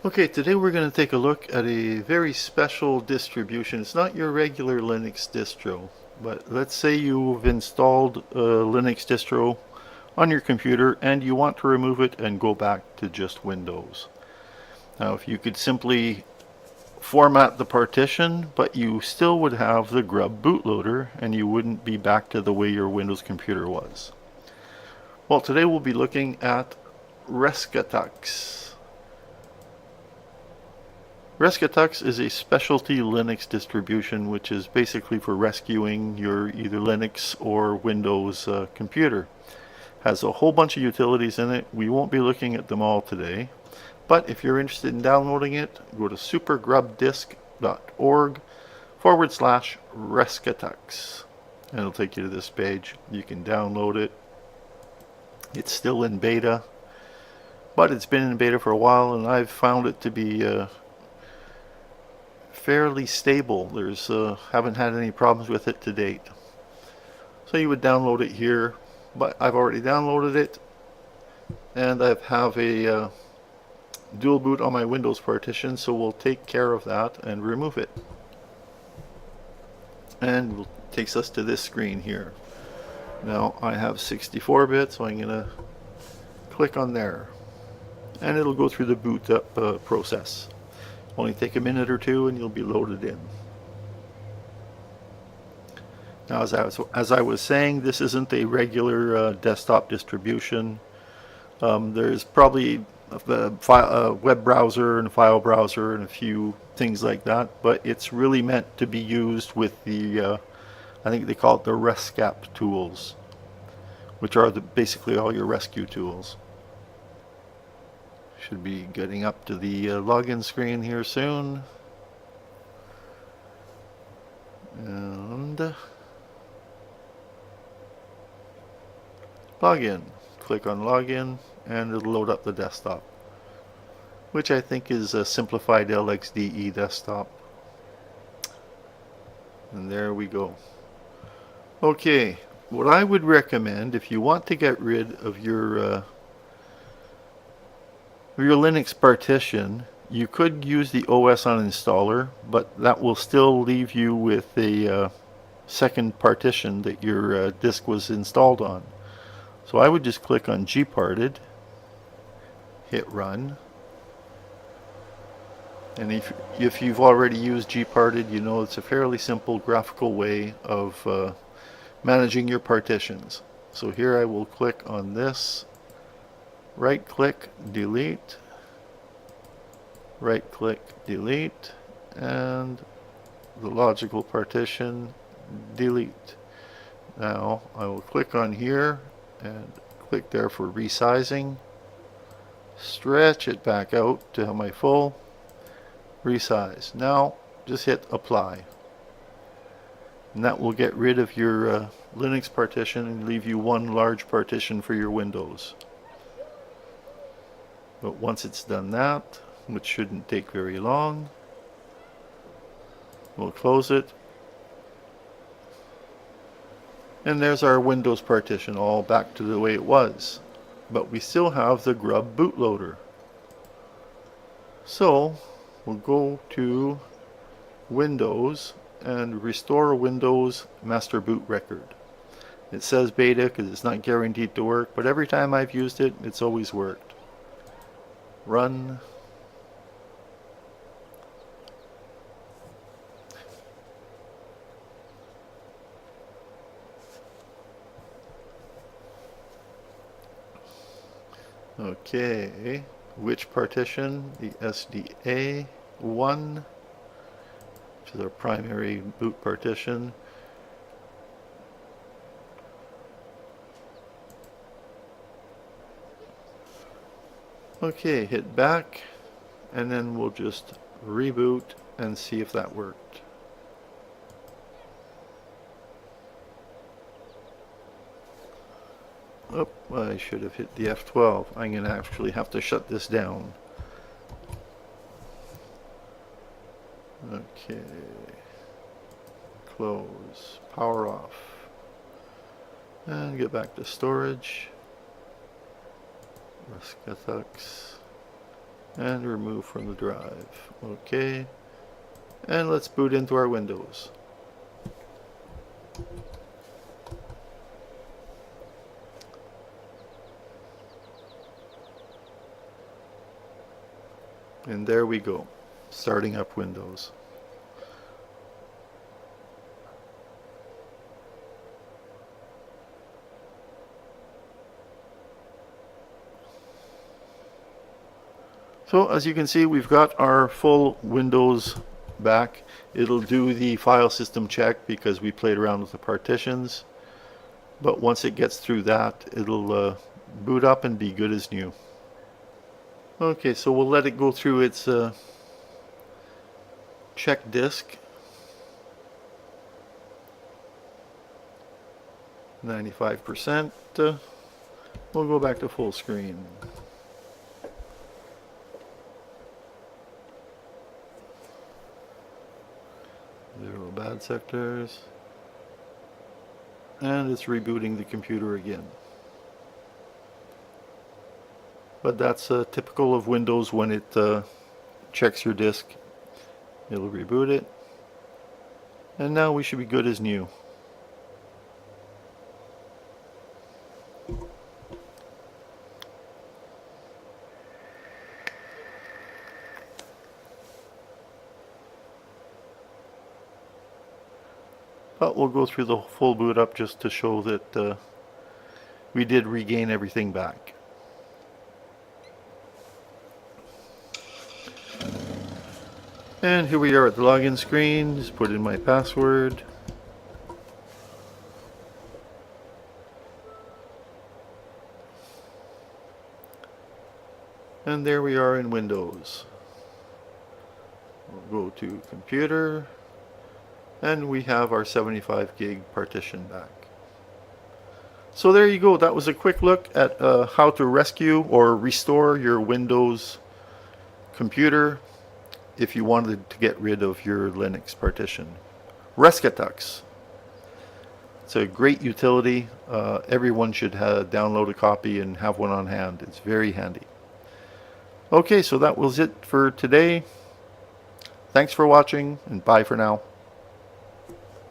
Okay, today we're going to take a look at a very special distribution. It's not your regular Linux distro, but let's say you've installed a Linux distro on your computer and you want to remove it and go back to just Windows. Now, if you could simply format the partition, but you still would have the grub bootloader and you wouldn't be back to the way your Windows computer was. Well, today we'll be looking at Rescatux. Rescatux is a specialty Linux distribution which is basically for rescuing your either Linux or Windows computer. Has a whole bunch of utilities in it. We won't be looking at them all today, but if you're interested in downloading it, go to supergrubdisk.org/Rescatux and it'll take you to this page. You can download it. It's still in beta, but it's been in beta for a while and I've found it to be fairly stable. There's haven't had any problems with it to date. So you would download it here, but I've already downloaded it and I have a dual boot on my Windows partition, so we'll take care of that and remove it. And it takes us to this screen here. Now I have 64-bit, so I'm going to click on there and it'll go through the boot up process. Only take a minute or two and you'll be loaded in. Now, as I was saying, this isn't a regular desktop distribution. There's probably a web browser and a file browser and a few things like that, but it's really meant to be used with the, I think they call it the Rescap tools, which are basically all your rescue tools. Should be getting up to the login screen here soon. And login. Click on login and it'll load up the desktop, which I think is a simplified LXDE desktop. And there we go. Okay, what I would recommend if you want to get rid of your Linux partition, you could use the OS uninstaller, but that will still leave you with a second partition that your disk was installed on. So I would just click on gparted, hit run, and if you've already used gparted, you know it's a fairly simple graphical way of managing your partitions. So here I will click on this, right click, delete, right click, delete, and the logical partition, delete. Now I will click on here and click there for resizing, stretch it back out to my full, resize. Now just hit apply. And that will get rid of your Linux partition and leave you one large partition for your Windows. But once it's done that, which shouldn't take very long, we'll close it. And there's our Windows partition all back to the way it was. But we still have the grub bootloader. So we'll go to Windows and restore Windows master boot record. It says beta because it's not guaranteed to work, but every time I've used it, it's always worked. Run. Okay, which partition? The SDA1, which is our primary boot partition. Okay, hit back, and then we'll just reboot and see if that worked. Oh, I should have hit the F12. I'm going to actually have to shut this down. Okay. Close. Power off. And get back to storage. Rescatux. and remove from the drive. Okay, and let's boot into our Windows. And there we go, starting up Windows. So as you can see, we've got our full Windows back. It'll do the file system check because we played around with the partitions. But once it gets through that, it'll boot up and be good as new. Okay, so we'll let it go through its check disk. 95%. We'll go back to full screen. Zero bad sectors. And it's rebooting the computer again. But that's typical of Windows. When it checks your disk, it'll reboot it. And now we should be good as new. But we'll go through the full boot up just to show that we did regain everything back. And here we are at the login screen. Just put in my password. And there we are in Windows. We'll go to computer. And we have our 75 gig partition back. So there you go. That was a quick look at how to rescue or restore your Windows computer if you wanted to get rid of your Linux partition. Rescatux. It's a great utility. Everyone should download a copy and have one on hand. It's very handy. Okay, so that was it for today. Thanks for watching, and bye for now.